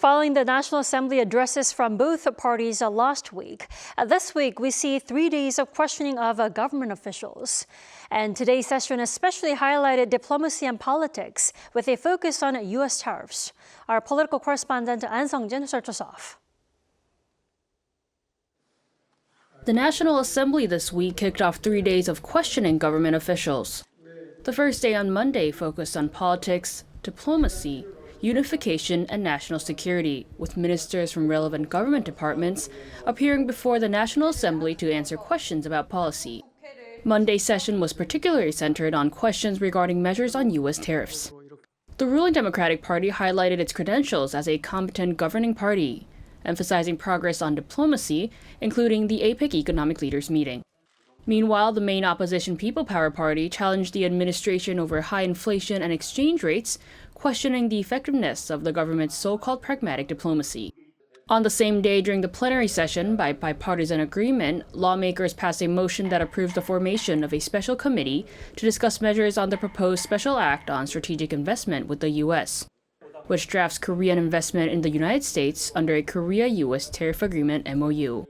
Following the National Assembly addresses from both parties last week, this week we see 3 days of questioning of government officials. And today's session especially highlighted diplomacy and politics with a focus on U.S. tariffs. Our political correspondent Ahn Sung-jin starts us off. The National Assembly this week kicked off 3 days of questioning government officials. The first day on Monday focused on politics, diplomacy, unification, and national security, with ministers from relevant government departments appearing before the National Assembly to answer questions about policy. Monday's session was particularly centered on questions regarding measures on U.S. tariffs. The ruling Democratic Party highlighted its credentials as a competent governing party, emphasizing progress on diplomacy, including the APEC Economic Leaders Meeting. Meanwhile, the main opposition People Power Party challenged the administration over high inflation and exchange rates, questioning the effectiveness of the government's so-called pragmatic diplomacy. On the same day during the plenary session, by bipartisan agreement, lawmakers passed a motion that approves the formation of a special committee to discuss measures on the proposed Special Act on Strategic Investment with the U.S., which drafts Korean investment in the United States under a Korea-U.S. Tariff Agreement MOU.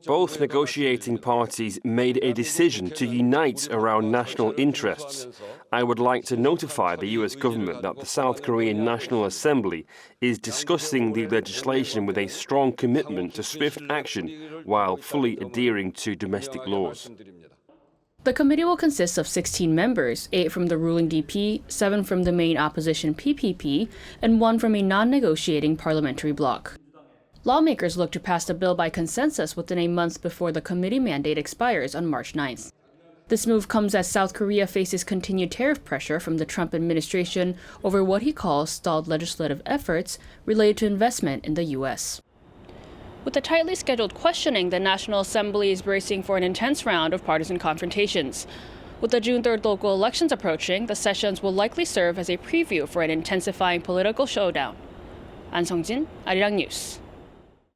Both negotiating parties made a decision to unite around national interests. I would like to notify the U.S. government that the South Korean National Assembly is discussing the legislation with a strong commitment to swift action while fully adhering to domestic laws. The committee will consist of 16 members, 8 from the ruling DP, 7 from the main opposition PPP, and 1 from a non-negotiating parliamentary bloc. Lawmakers look to pass the bill by consensus within a month before the committee mandate expires on March 9th. This move comes as South Korea faces continued tariff pressure from the Trump administration over what he calls stalled legislative efforts related to investment in the U.S. With the tightly scheduled questioning, the National Assembly is bracing for an intense round of partisan confrontations. With the June 3rd local elections approaching, the sessions will likely serve as a preview for an intensifying political showdown. Ahn Sung-jin, Arirang News.